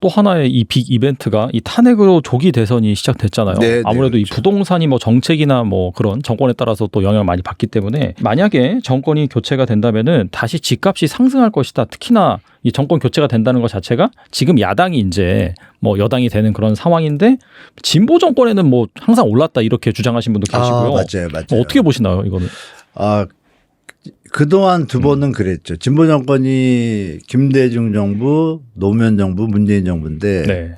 또 하나의 이 빅 이벤트가 이 탄핵으로 조기 대선이 시작됐잖아요. 네, 아무래도 네, 이 그렇죠. 부동산이 뭐 정책이나 뭐 그런 정권에 따라서 또 영향을 많이 받기 때문에 만약에 정권이 교체가 된다면은 다시 집값이 상승할 것이다. 특히나 이 정권 교체가 된다는 것 자체가 지금 야당이 이제 뭐 여당이 되는 그런 상황인데 진보 정권에는 뭐 항상 올랐다 이렇게 주장하신 분도 계시고요. 맞아요. 어떻게 보시나요, 이거는? 그동안 두 번은 그랬죠. 진보 정권이 김대중 정부, 노무현 정부, 문재인 정부인데 네.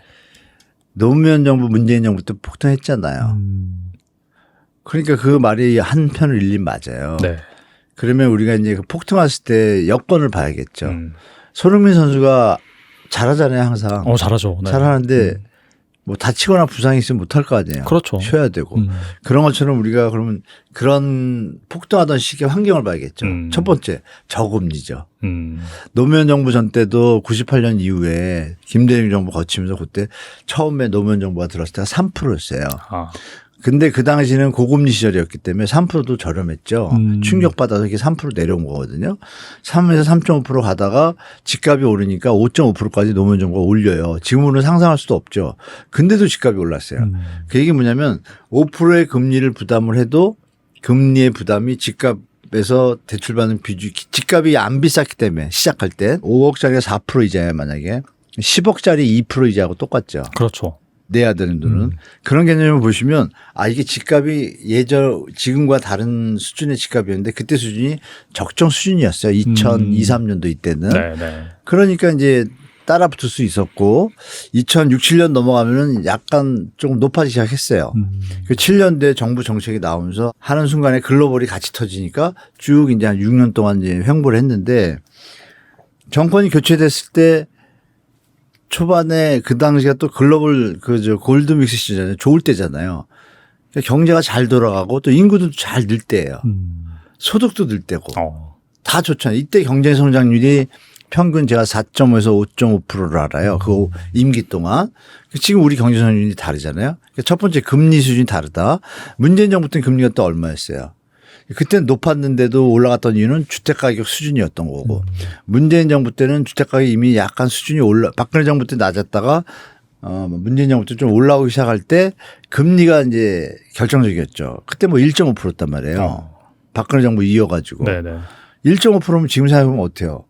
노무현 정부, 문재인 정부 때 폭등했잖아요. 그러니까 그 말이 한편으로 일리 맞아요. 네. 그러면 우리가 이제 그 폭등했을 때 여건을 봐야겠죠. 손흥민 선수가 잘하잖아요, 항상. 잘하죠. 네. 잘하는데 뭐 다치거나 부상이 있으면 못할 거 아니에요. 그렇죠. 쉬어야 되고. 그런 것처럼 우리가 그러면 그런 폭등하던 시기의 환경을 봐야겠죠. 첫 번째, 저금리죠. 노무현 정부 전 때도 98년 이후에 김대중 정부 거치면서 그때 처음에 노무현 정부가 들었을 때가 3%였어요. 근데 그 당시는 고금리 시절이었기 때문에 3%도 저렴했죠. 충격받아서 이게 3% 내려온 거거든요. 3에서 3.5% 가다가 집값이 오르니까 5.5%까지 노무현 정부가 올려요. 지금으로는 상상할 수도 없죠. 근데도 집값이 올랐어요. 그 얘기 뭐냐면 5%의 금리를 부담을 해도 금리의 부담이 집값에서 대출받는 비중, 집값이 안 비쌌기 때문에 시작할 때 5억짜리가 4% 이자야 만약에 10억짜리 2% 이자하고 똑같죠. 그렇죠. 내야 되는 돈은. 그런 개념을 보시면 이게 집값이 지금과 다른 수준의 집값이었는데 그때 수준이 적정 수준이었어요. 2002, 3년도 이때는. 네. 그러니까 이제 따라 붙을 수 있었고 2006, 7년 넘어가면은 약간 조금 높아지기 시작했어요. 그 7년대 정부 정책이 나오면서 하는 순간에 글로벌이 같이 터지니까 쭉 이제 한 6년 동안 이제 횡보를 했는데 정권이 교체됐을 때 초반에 그 당시가 또 글로벌 골드믹스 시절이잖아요. 좋을 때잖아요. 그러니까 경제가 잘 돌아가고 또 인구도 잘 늘 때예요. 소득도 늘 때고 다 좋잖아요. 이때 경제 성장률이 평균 제가 4.5에서 5.5%를 알아요. 그 임기 동안. 지금 우리 경제 성장률이 다르잖아요. 그러니까 첫 번째 금리 수준이 다르다. 문재인 정부 때는 금리가 또 얼마였어요. 그때는 높았는데도 올라갔던 이유는 주택가격 수준이었던 거고 문재인 정부 때는 주택가격이 이미 약간 수준이 박근혜 정부 때 낮았다가 문재인 정부 때 좀 올라오기 시작할 때 금리가 이제 결정적이었죠. 그때 뭐 1.5%였단 말이에요. 박근혜 정부 이어가지고. 네네. 1.5%면 지금 생각해보면 어때요?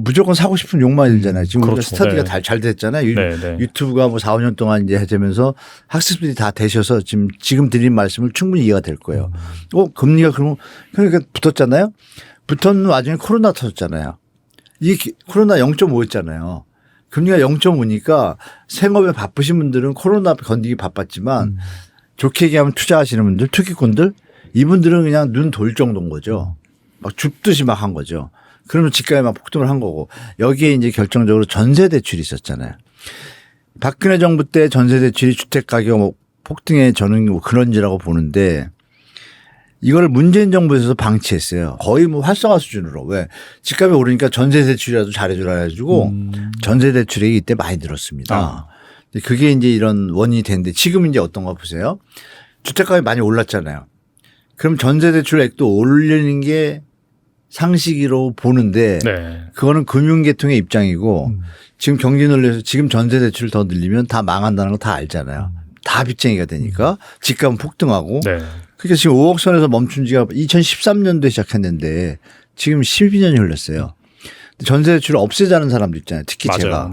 무조건 사고 싶은 욕망이 들잖아요. 지금 우리가 그렇죠. 스터디가 네. 잘 됐잖아요. 네. 유튜브가 뭐 4, 5년 동안 이제 되면서 학습들이 다 되셔서 지금 드린 말씀을 충분히 이해가 될 거예요. 금리가 그러니까 붙었잖아요. 붙었는 와중에 코로나 터졌잖아요. 이게 코로나 0.5였잖아요. 금리가 0.5니까 생업에 바쁘신 분들은 코로나 건디기 바빴지만 좋게 얘기하면 투자하시는 분들, 투기꾼들 이분들은 그냥 눈 돌 정도인 거죠. 막 죽듯이 막 한 거죠. 그러면 집값이 막 폭등을 한 거고 여기에 이제 결정적으로 전세 대출이 있었잖아요. 박근혜 정부 때 전세 대출이 주택 가격 폭등의 저는 그런지라고 보는데 이걸 문재인 정부에서 방치했어요. 거의 뭐 활성화 수준으로. 왜? 집값이 오르니까 전세 대출이라도 잘해주라 해가지고 전세 대출이 이때 많이 늘었습니다. 그게 이제 이런 원인이 됐는데 지금 이제 어떤가 보세요. 주택가격이 많이 올랐잖아요. 그럼 전세 대출액도 올리는 게 상식으로 보는데 그거는 금융계통의 입장이고 지금 경기 늘려서 지금 전세 대출을 더 늘리면 다 망한다는 거 다 알잖아요. 다 빚쟁이가 되니까 집값은 폭등하고 그러니까 지금 5억 선에서 멈춘 지가 2013년도에 시작했는데 지금 12년이 흘렀어요. 전세 대출을 없애자는 사람도 있잖아요. 특히 맞아요.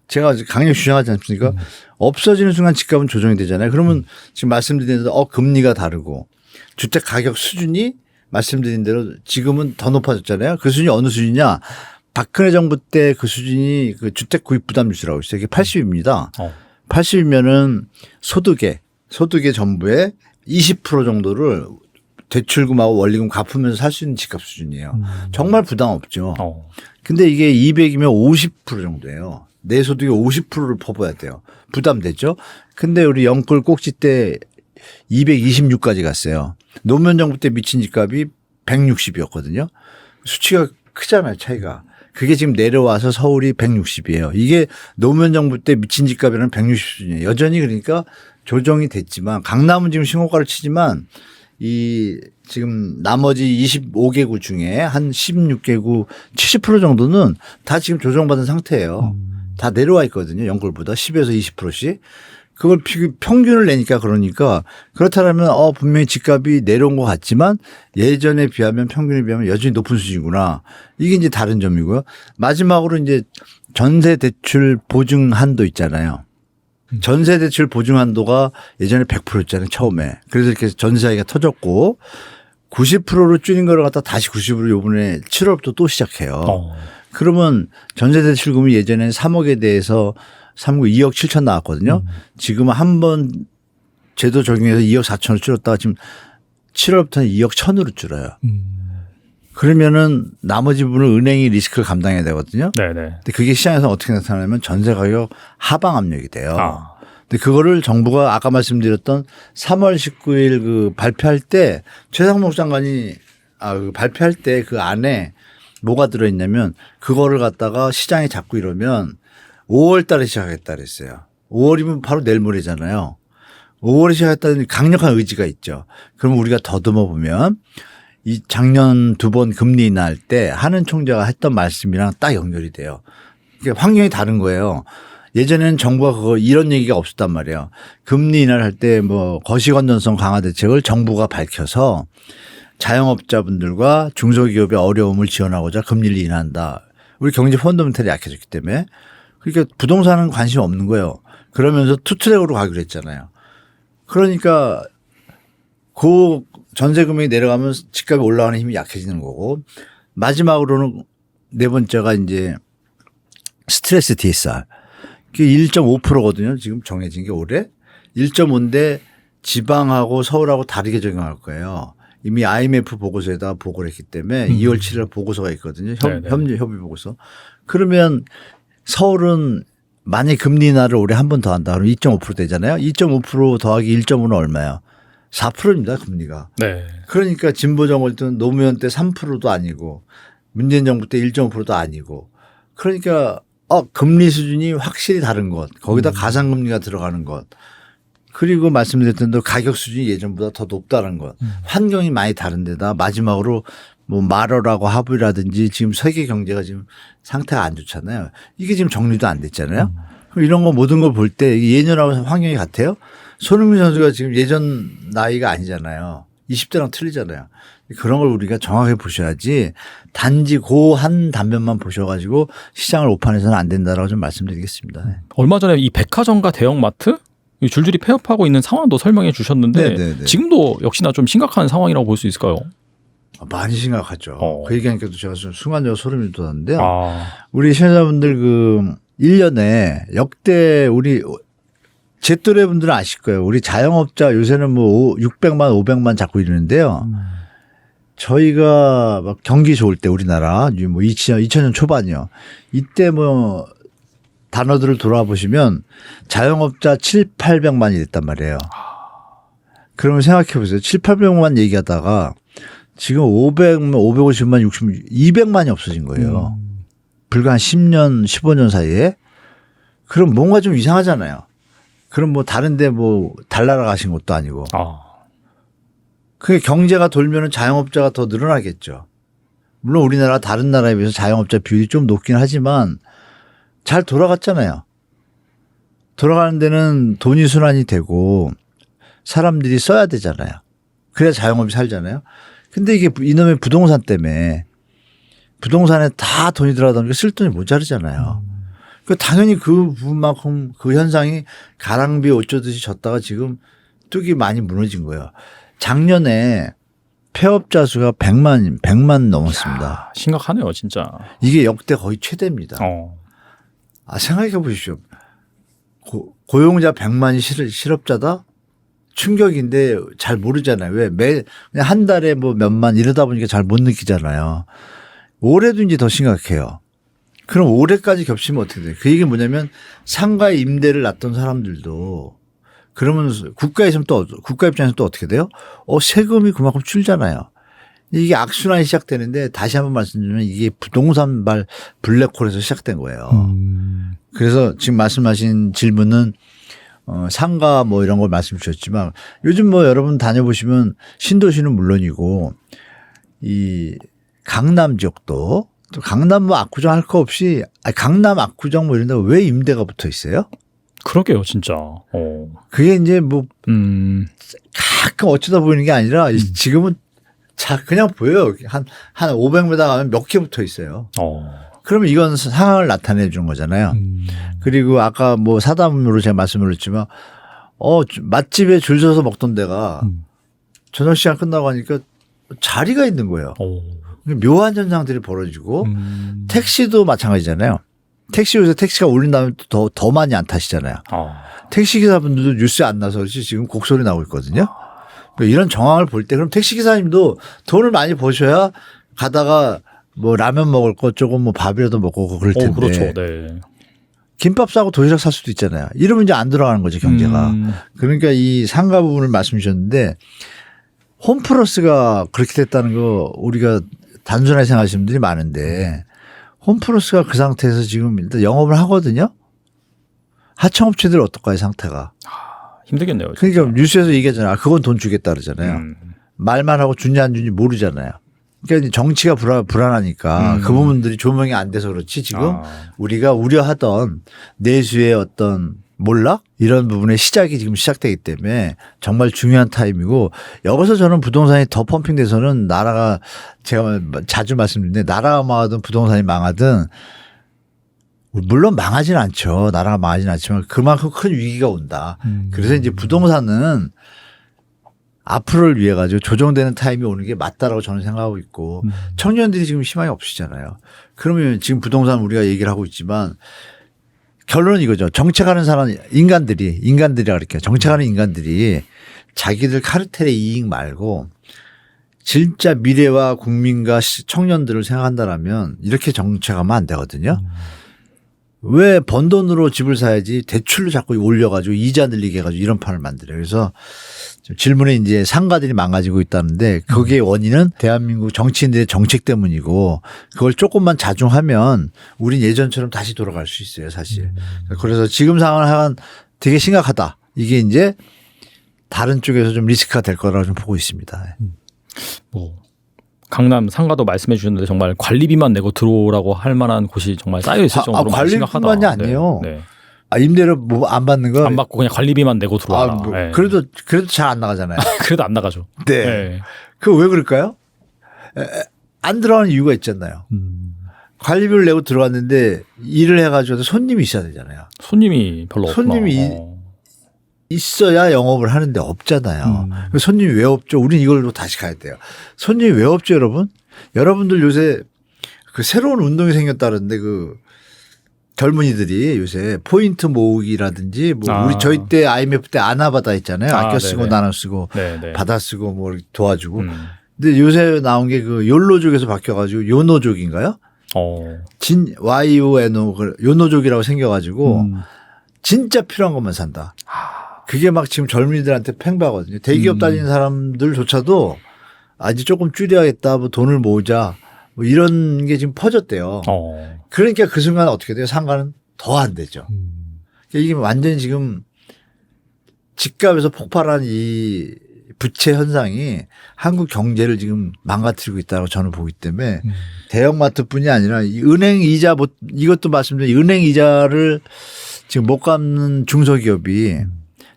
제가 강력 주장하지 않습니까? 없어지는 순간 집값은 조정이 되잖아요. 그러면 지금 말씀드린 대로 금리가 다르고 주택 가격 수준이 말씀드린 대로 지금은 더 높아졌잖아요. 그 수준이 어느 수준이냐. 박근혜 정부 때 그 수준이 그 주택 구입 부담 지수라고 있어요. 이게 80입니다. 80이면은 소득의 전부의 20% 정도를 대출금하고 원리금 갚으면서 살 수 있는 집값 수준이에요. 정말 부담 없죠. 근데 이게 200이면 50% 정도예요. 내 소득의 50%를 퍼부어야 돼요. 부담되죠. 근데 우리 영끌 꼭지 때 226까지 갔어요. 노무현 정부 때 미친 집값이 160이었거든요. 수치가 크잖아요, 차이가. 그게 지금 내려와서 서울이 160이에요. 이게 노무현 정부 때 미친 집값이라는 160 수준이에요. 여전히 그러니까 조정이 됐지만 강남은 지금 신고가를 치지만 이 지금 나머지 25개구 중에 한 16개구 70% 정도는 다 지금 조정받은 상태예요. 다 내려와 있거든요. 연골보다 10에서 20%씩. 그걸 평균을 내니까 그러니까 그렇다면 분명히 집값이 내려온 것 같지만 예전에 비하면 평균에 비하면 여전히 높은 수준이구나. 이게 이제 다른 점이고요. 마지막으로 이제 전세 대출 보증 한도 있잖아요. 전세 대출 보증 한도가 예전에 100%였잖아요. 처음에. 그래서 이렇게 전세 사기가 터졌고 90%로 줄인 거를 갖다 다시 90%로 요번에 7월부터 또 시작해요. 그러면 전세 대출금이 예전에는 3억에 대해서 3억 2억 7천 나왔거든요. 지금은 한 번 제도 적용해서 2억 4천으로 줄였다가 지금 7월부터는 2억 1천으로 줄어요. 그러면은 나머지 부분을 은행이 리스크를 감당해야 되거든요. 네네. 근데 그게 시장에서 어떻게 나타나냐면 전세 가격 하방 압력이 돼요. 아. 근데 그거를 정부가 아까 말씀드렸던 3월 19일 그 발표할 때 최상목 장관이 그 발표할 때 그 안에 뭐가 들어있냐면 그거를 갖다가 시장이 자꾸 이러면 5월 달에 시작하겠다 그랬어요. 5월이면 바로 내일 모레잖아요. 5월에 시작했다는 강력한 의지가 있죠. 그럼 우리가 더듬어 보면 이 작년 2번 금리 인하할 때 하는 총재가 했던 말씀이랑 딱 연결이 돼요. 그러니까 환경이 다른 거예요. 예전에는 정부가 이런 얘기가 없었단 말이에요. 금리 인하를 할 때 뭐 거시건전성 강화 대책을 정부가 밝혀서 자영업자분들과 중소기업의 어려움을 지원하고자 금리를 인하한다. 우리 경제 펀더멘털이 약해졌기 때문에. 그러니까 부동산은 관심 없는 거예요. 그러면서 투트랙으로 가기로 했잖아요. 그러니까 그 전세 금액이 내려가면 집값이 올라가는 힘이 약해지는 거고 마지막으로는 네 번째가 이제 스트레스 DSR. 그게 1.5%거든요. 지금 정해진 게 올해. 1.5인데 지방하고 서울하고 다르게 적용할 거예요. 이미 IMF 보고서에다 보고를 했기 때문에 2월 7일 보고서가 있거든요. 협의 보고서. 그러면 서울은 만약 금리 인하를 올해 한 번 더 한다 그러면 2.5% 되잖아요. 2.5% 더하기 1.5는 얼마예요? 4%입니다. 금리가. 네. 그러니까 진보 정부 때는 노무현 때 3%도 아니고 문재인 정부 때 1.5%도 아니고 그러니까 금리 수준이 확실히 다른 것. 거기다 가상금리가 들어가는 것. 그리고 말씀드렸던 대로 가격 수준이 예전보다 더 높다는 것. 환경이 많이 다른 데다 마지막으로 뭐 마러라고 하부라든지 지금 세계 경제가 지금 상태가 안 좋잖아요. 이게 지금 정리도 안 됐잖아요. 그럼 이런 거 모든 걸 볼 때 예전하고 환경이 같아요. 손흥민 선수가 지금 예전 나이가 아니잖아요. 20대랑 틀리잖아요. 그런 걸 우리가 정확하게 보셔야지 단지 그 한 단면만 보셔가지고 시장을 오판해서는 안 된다라고 좀 말씀드리겠습니다. 얼마 전에 이 백화점과 대형마트 줄줄이 폐업하고 있는 상황도 설명해 주셨는데 네네네. 지금도 역시나 좀 심각한 상황이라고 볼 수 있을까요? 많이 심각하죠. 그 얘기하니까도 제가 순간적으로 소름이 돋았는데요. 우리 시청자분들 1년에 역대 우리 제 또래 분들은 아실 거예요. 우리 자영업자 요새는 뭐 600만, 500만 자꾸 이러는데요. 저희가 막 경기 좋을 때 우리나라 뭐 2000년 초반이요. 이때 뭐 단어들을 돌아보시면 자영업자 800만이 됐단 말이에요. 그러면 생각해 보세요. 800만 얘기하다가 지금 500만, 550만, 60만, 200만이 없어진 거예요. 불과 한 10년, 15년 사이에. 그럼 뭔가 좀 이상하잖아요. 그럼 뭐 다른데 뭐 달나라 가신 것도 아니고. 그게 경제가 돌면은 자영업자가 더 늘어나겠죠. 물론 우리나라 다른 나라에 비해서 자영업자 비율이 좀 높긴 하지만 잘 돌아갔잖아요. 돌아가는 데는 돈이 순환이 되고 사람들이 써야 되잖아요. 그래야 자영업이 살잖아요. 근데 이게 이놈의 부동산 때문에 부동산에 다 돈이 들어가다 보니까 쓸 돈이 모자르잖아요. 그 당연히 그 부분만큼 그 현상이 가랑비에 어쩌듯이 졌다가 지금 뚝이 많이 무너진 거예요. 작년에 폐업자 수가 100만 넘었습니다. 이야, 심각하네요, 진짜. 이게 역대 거의 최대입니다. 생각해 보십시오. 고용자 100만이 실업자다? 충격인데 잘 모르잖아요. 왜? 그냥 한 달에 뭐 몇만 이러다 보니까 잘 못 느끼잖아요. 올해도 이제 더 심각해요. 그럼 올해까지 겹치면 어떻게 돼요? 그 얘기는 뭐냐면 상가에 임대를 놨던 사람들도 그러면 국가 입장에서 또 어떻게 돼요? 세금이 그만큼 줄잖아요. 이게 악순환이 시작되는데 다시 한번 말씀드리면 이게 부동산발 블랙홀에서 시작된 거예요. 그래서 지금 말씀하신 질문은 상가 뭐 이런 걸 말씀 주셨지만 요즘 뭐 여러분 다녀보시면 신도시는 물론이고 이 강남 지역도 또 강남 뭐 압구정 할 거 없이 강남 압구정 뭐 이런 데 왜 임대가 붙어 있어요? 그러게요, 진짜. 그게 이제 뭐 가끔 어쩌다 보이는 게 아니라 지금은 그냥 보여요. 한 500m 가면 몇 개 붙어 있어요. 그러면 이건 상황을 나타내 주는 거잖아요. 그리고 아까 뭐 사담으로 제가 말씀을 드렸지만 맛집에 줄 서서 먹던 데가 저녁 시간 끝나고 하니까 자리가 있는 거예요. 묘한 현상들이 벌어지고 택시도 마찬가지잖아요. 택시 요새 택시가 올린 다음에 더 많이 안 타시잖아요. 택시기사분들도 뉴스에 안 나서 그렇지 지금 곡소리 나오고 있거든요. 이런 정황을 볼 때 그럼 택시기사님도 돈을 많이 버셔야 가다가 뭐 라면 먹을 거 조금 뭐 밥이라도 먹고 그럴 텐데. 그렇죠. 네. 김밥 사고 도시락 살 수도 있잖아요. 이러면 이제 안 들어가는 거죠, 경제가. 그러니까 이 상가 부분을 말씀 주셨는데 홈플러스가 그렇게 됐다는 거 우리가 단순하게 생각하시는 분들이 많은데 홈플러스가 그 상태에서 지금 일단 영업을 하거든요. 하청업체들 어떨까요, 상태가. 힘들겠네요. 진짜. 그러니까 뉴스에서 얘기하잖아요. 그건 돈 주겠다 그러잖아요. 말만 하고 준지 안 준지 모르잖아요. 그러니까 정치가 불안하니까 그 부분들이 조명이 안 돼서 그렇지 지금 우리가 우려하던 내수의 어떤 몰락 이런 부분의 시작이 지금 시작되기 때문에 정말 중요한 타임이고 여기서 저는 부동산이 더 펌핑돼서는 나라가 제가 자주 말씀드리는데 나라가 망하든 부동산이 망하든 물론 망하지는 않죠. 나라가 망하지는 않지만 그만큼 큰 위기가 온다. 그래서 이제 부동산은 앞으로를 위해 가지고 조정되는 타임이 오는 게 맞다라고 저는 생각하고 있고 청년들이 지금 희망이 없으시잖아요. 그러면 지금 부동산 우리가 얘기를 하고 있지만 결론은 이거죠. 정책하는 사람 인간들이라 그럴게요. 정책하는 인간들이 자기들 카르텔의 이익 말고 진짜 미래와 국민과 청년들을 생각한다라면 이렇게 정책하면 안 되거든요. 왜 번 돈으로 집을 사야지 대출로 자꾸 올려가지고 이자 늘리게 해가지고 이런 판을 만들어요. 그래서 질문에 이제 상가들이 망가지고 있다는데 거기에 원인은 대한민국 정치인들의 정책 때문이고 그걸 조금만 자중하면 우린 예전처럼 다시 돌아갈 수 있어요, 사실. 그래서 지금 상황은 되게 심각하다. 이게 이제 다른 쪽에서 좀 리스크가 될 거라고 좀 보고 있습니다. 뭐 강남 상가도 말씀해 주셨는데 정말 관리비만 내고 들어오라고 할 만한 곳이 정말 쌓여 있을 정도로 심각하다. 관리비만이 아니에요. 네. 임대료 뭐 안 받는 거 안 받고 그냥 관리비만 내고 들어와라. 네. 그래도 잘 안 나가잖아요. 그래도 안 나가죠. 네. 네. 그 왜 그럴까요? 안 들어가는 이유가 있잖아요. 관리비를 내고 들어왔는데 일을 해가지고 손님이 있어야 되잖아요. 손님이 별로 없구나. 손님이 있어야 영업을 하는데 없잖아요. 손님이 왜 없죠? 우린 이걸로 다시 가야 돼요. 손님이 왜 없죠, 여러분? 여러분들 요새 그 새로운 운동이 생겼다는데 그 젊은이들이 요새 포인트 모으기라든지 뭐 우리 저희 때 IMF 때 아나바다 했잖아요. 아껴 쓰고 나눠 쓰고 받아 쓰고 뭐 도와주고. 근데 요새 나온 게 그 욜로족에서 바뀌어가지고 요노족인가요? YONO 요노족이라고 생겨가지고 진짜 필요한 것만 산다. 그게 막 지금 젊은이들한테 팽배하거든요. 대기업 다니는 사람들조차도 아직 조금 줄여야겠다. 뭐 돈을 모으자. 뭐 이런 게 지금 퍼졌대요. 그러니까 그 순간 어떻게 돼요? 상가는 더 안 되죠. 이게 완전히 지금 집값에서 폭발한 이 부채 현상이 한국 경제를 지금 망가뜨리고 있다고 저는 보기 때문에 대형마트뿐이 아니라 이 은행 이자 이것도 말씀드린 은행 이자를 지금 못 갚는 중소기업이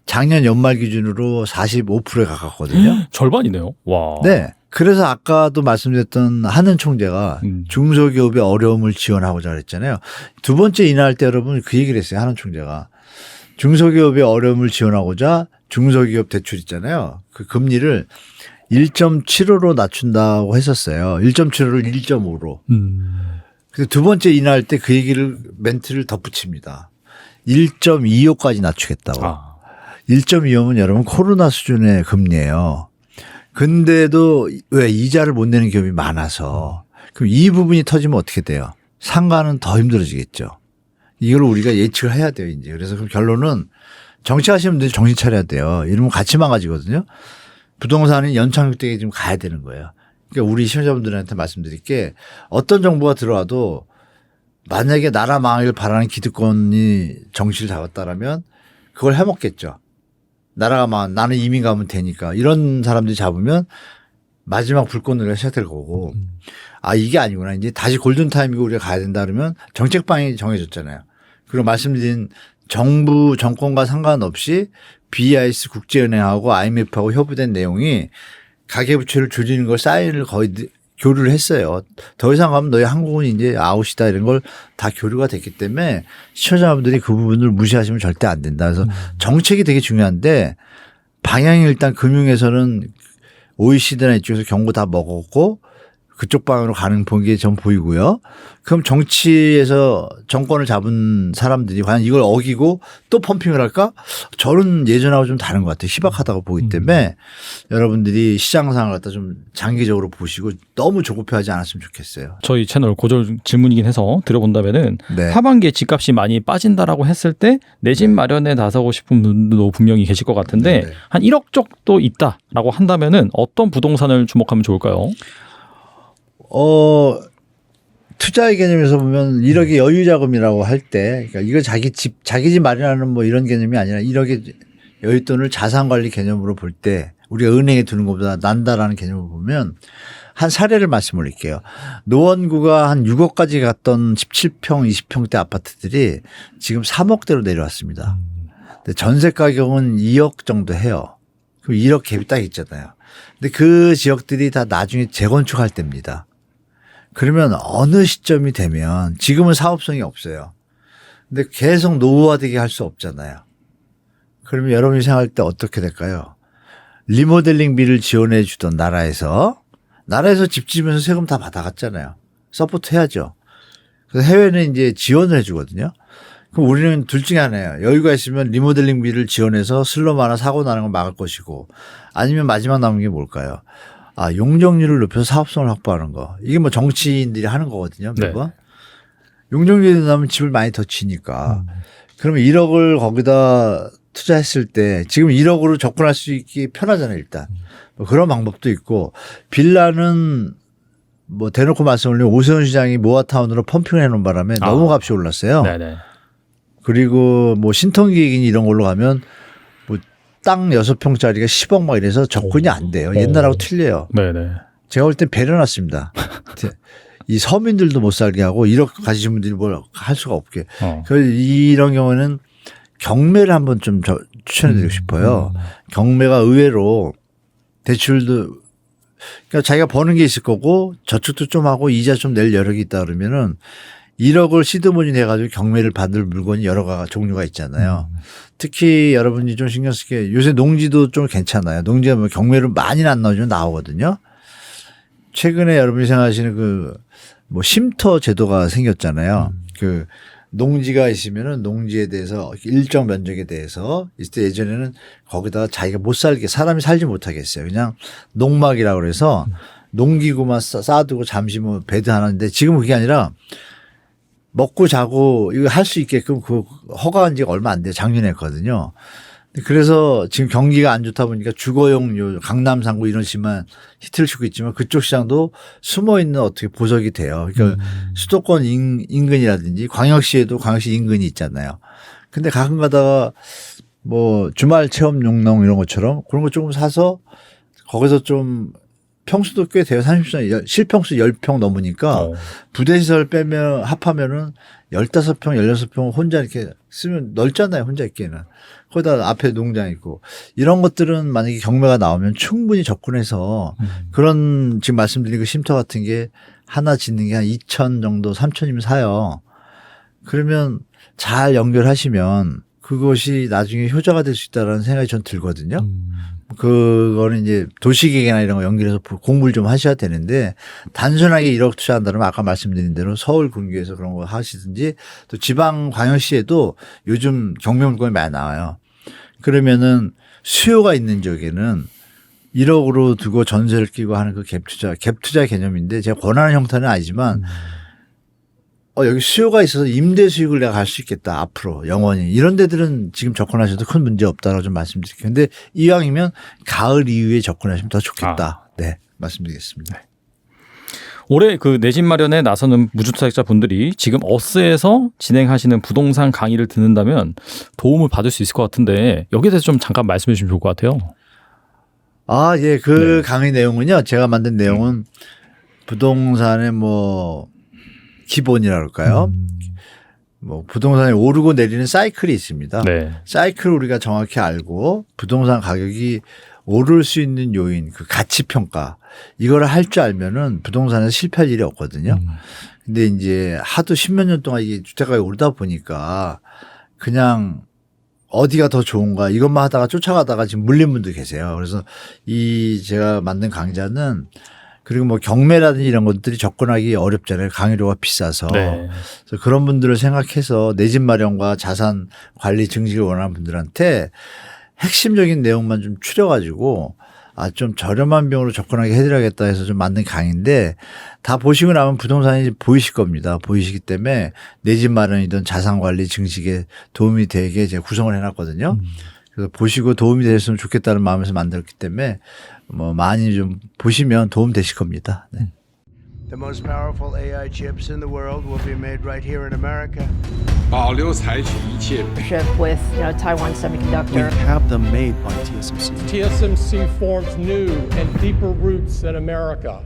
작년 연말 기준으로 45%에 가깝거든요. 절반이네요. 와. 네. 그래서 아까도 말씀드렸던 한은 총재가 중소기업의 어려움을 지원하고자 그랬잖아요. 두 번째 인하할 때 여러분 그 얘기를 했어요. 한은 총재가. 중소기업의 어려움을 지원하고자 중소기업 대출 있잖아요. 그 금리를 1.75로 낮춘다고 했었어요. 1.75를 1.5로. 근데 두 번째 인하할 때 그 얘기를 멘트를 덧붙입니다. 1.25까지 낮추겠다고. 1.25면 여러분 코로나 수준의 금리예요. 근데도 왜 이자를 못 내는 기업이 많아서 그럼 이 부분이 터지면 어떻게 돼요? 상가는 더 힘들어지겠죠. 이걸 우리가 예측을 해야 돼요, 이제. 그래서 그 결론은 정치하시는 분들이 정신 차려야 돼요. 이러면 같이 망가지거든요. 부동산이 연착륙되게 지금 가야 되는 거예요. 그러니까 우리 시청자분들한테 말씀드릴 게 어떤 정부가 들어와도 만약에 나라 망하길 바라는 기득권이 정치를 잡았다라면 그걸 해먹겠죠. 나라가 망, 나는 이민 가면 되니까 이런 사람들이 잡으면 마지막 불꽃놀이가 시작될 거고 이게 아니구나. 이제 다시 골든타임이고 우리가 가야 된다 그러면 정책 방향이 정해졌잖아요. 그리고 말씀드린 정부 정권과 상관없이 BIS 국제은행하고 IMF하고 협의된 내용이 가계부채를 줄이는 걸 사인을 거의 교류를 했어요. 더 이상 가면 너희 한국은 이제 아웃이다 이런 걸 다 교류가 됐기 때문에 시청자분들이 그 부분을 무시하시면 절대 안 된다. 그래서 정책이 되게 중요한데 방향이 일단 금융에서는 OECD나 이쪽에서 경고 다 먹었고 그쪽 방향으로 가는 게 전 보이고요. 그럼 정치에서 정권을 잡은 사람들이 과연 이걸 어기고 또 펌핑을 할까? 저는 예전하고 좀 다른 것 같아요. 희박하다고 보기 때문에 여러분들이 시장 상황을 갖다 좀 장기적으로 보시고 너무 조급해하지 않았으면 좋겠어요. 저희 채널 고정 질문이긴 해서 드려본다면은 네. 하반기에 집값이 많이 빠진다라고 했을 때 내 집 마련에 나서고 싶은 분도 분명히 계실 것 같은데 네. 한 1억 정도 있다라고 한다면은 어떤 부동산을 주목하면 좋을까요? 투자의 개념에서 보면 1억의 여유 자금이라고 할 때, 그러니까 이거 자기 집 마련하는 뭐 이런 개념이 아니라 1억의 여윳돈을 자산 관리 개념으로 볼 때 우리가 은행에 두는 것보다 난다라는 개념을 보면 한 사례를 말씀드릴게요. 노원구가 한 6억까지 갔던 17평, 20평대 아파트들이 지금 3억대로 내려왔습니다. 근데 전세 가격은 2억 정도 해요. 그럼 1억 갭이 딱 있잖아요. 근데 그 지역들이 다 나중에 재건축할 때입니다. 그러면 어느 시점이 되면 지금은 사업성이 없어요. 근데 계속 노후화되게 할 수 없잖아요. 그러면 여러분이 생각할 때 어떻게 될까요? 리모델링비를 지원해 주던 나라에서 집 지으면서 세금 다 받아갔잖아요. 서포트 해야죠. 그래서 해외는 이제 지원을 해 주거든요. 그럼 우리는 둘 중에 하나예요. 여유가 있으면 리모델링비를 지원해서 슬럼하나 사고 나는 걸 막을 것이고 아니면 마지막 남은 게 뭘까요? 용적률을 높여서 사업성을 확보하는 거. 이게 뭐 정치인들이 하는 거거든요. 매번. 네. 용적률이 나면 집을 많이 더 지니까. 그러면 1억을 거기다 투자했을 때 지금 1억으로 접근할 수 있기 편하잖아요. 일단. 뭐 그런 방법도 있고 빌라는 뭐 대놓고 말씀드리면 오세훈 시장이 모아타운으로 펌핑을 해놓은 바람에 너무 값이 올랐어요. 네네. 그리고 뭐 신통기획이니 이런 걸로 가면 땅 6평짜리가 10억 막 이래서 접근이 안 돼요. 옛날하고 틀려요. 네네. 제가 볼 땐 배려놨습니다. 이 서민들도 못 살게 하고 1억 가지신 분들이 뭘 할 수가 없게. 그래서 이런 경우는 경매를 한번 좀 추천해드리고 싶어요. 경매가 의외로 대출도 그러니까 자기가 버는 게 있을 거고 저축도 좀 하고 이자 좀 낼 여력이 있다 그러면은 1억을 시드머니 내가지고 경매를 받을 물건이 여러 종류가 있잖아요. 특히 여러분이 좀 신경 쓰게 요새 농지도 좀 괜찮아요. 농지가 뭐 경매를 많이는 안 나오지만 나오거든요. 최근에 여러분이 생각하시는 뭐 쉼터 제도가 생겼잖아요. 농지가 있으면은 농지에 대해서 일정 면적에 대해서 있을 때 예전에는 거기다가 자기가 못 살게 사람이 살지 못하게 했어요. 그냥 농막이라고 그래서 농기구만 쌓아두고 잠시 뭐 베드 하나인데 지금은 그게 아니라 먹고 자고 이거 할 수 있게끔 그 허가한 지가 얼마 안 돼요. 작년에 했거든요. 그래서 지금 경기가 안 좋다 보니까 주거용 요 강남 상구 이런 식만 히트를 치고 있지만 그쪽 시장도 숨어 있는 어떻게 보석이 돼요. 그러니까 수도권 인근이라든지 광역시에도 광역시 인근이 있잖아요. 근데 가끔 가다가 뭐 주말 체험 용농 이런 것처럼 그런 거 조금 사서 거기서 좀 평수도 꽤 돼요. 30 평, 실평수 10평 넘으니까 부대시설 빼면 합하면은 15평, 16평 혼자 이렇게 쓰면 넓잖아요. 혼자 있기에는. 거기다 앞에 농장 있고 이런 것들은 만약에 경매가 나오면 충분히 접근해서 그런 지금 말씀드린 그 쉼터 같은 게 하나 짓는 게 한 2천 정도 3천이면 사요. 그러면 잘 연결하시면 그것이 나중에 효자가 될 수 있다라는 생각이 전 들거든요. 그거는 이제 도시계획이나 이런 거 연결해서 공부를 좀 하셔야 되는데 단순하게 1억 투자한다면 아까 말씀드린 대로 서울 근교에서 그런 거 하시든지 또 지방 광역시에도 요즘 경매 물건이 많이 나와요. 그러면은 수요가 있는 지역에는 1억으로 두고 전세를 끼고 하는 그 갭 투자 개념인데 제가 권하는 형태는 아니지만 여기 수요가 있어서 임대 수익을 내가 갈 수 있겠다. 앞으로 영원히. 이런 데들은 지금 접근하셔도 큰 문제 없다라고 좀 말씀드릴게요. 근데 이왕이면 가을 이후에 접근하시면 더 좋겠다. 네. 말씀드리겠습니다. 올해 내 집 마련에 나서는 무주택자 분들이 지금 어스에서 진행하시는 부동산 강의를 듣는다면 도움을 받을 수 있을 것 같은데 여기에 대해서 좀 잠깐 말씀해 주시면 좋을 것 같아요. 예. 강의 내용은요. 제가 만든 내용은 부동산의 뭐 기본이라 그럴까요? 뭐 부동산이 오르고 내리는 사이클이 있습니다. 네. 사이클을 우리가 정확히 알고 부동산 가격이 오를 수 있는 요인, 그 가치 평가 이거를 할 줄 알면은 부동산에서 실패할 일이 없거든요. 근데 이제 하도 10몇 년 동안 이게 주택가격이 오르다 보니까 그냥 어디가 더 좋은가 이것만 하다가 쫓아가다가 지금 물린 분도 계세요. 그래서 이 제가 만든 강좌는 그리고 뭐 경매라든지 이런 것들이 접근하기 어렵잖아요. 강의료가 비싸서. 네. 그래서 그런 분들을 생각해서 내 집 마련과 자산 관리 증식을 원하는 분들한테 핵심적인 내용만 좀 추려가지고 좀 저렴한 비용으로 접근하게 해드려야겠다 해서 좀 만든 강의인데 다 보시고 나면 부동산이 보이실 겁니다. 보이시기 때문에 내 집 마련이든 자산 관리 증식에 도움이 되게 제가 구성을 해놨거든요. 그래서 보시고 도움이 됐으면 좋겠다는 마음에서 만들었기 때문에 뭐 많이 좀 보시면 도움 되실 겁니다. 네. The most powerful AI chips in the world will be made right here in America. 保留采取一切 with Taiwan We Semiconductor. have them made by TSMC. TSMC forms new and deeper roots in America.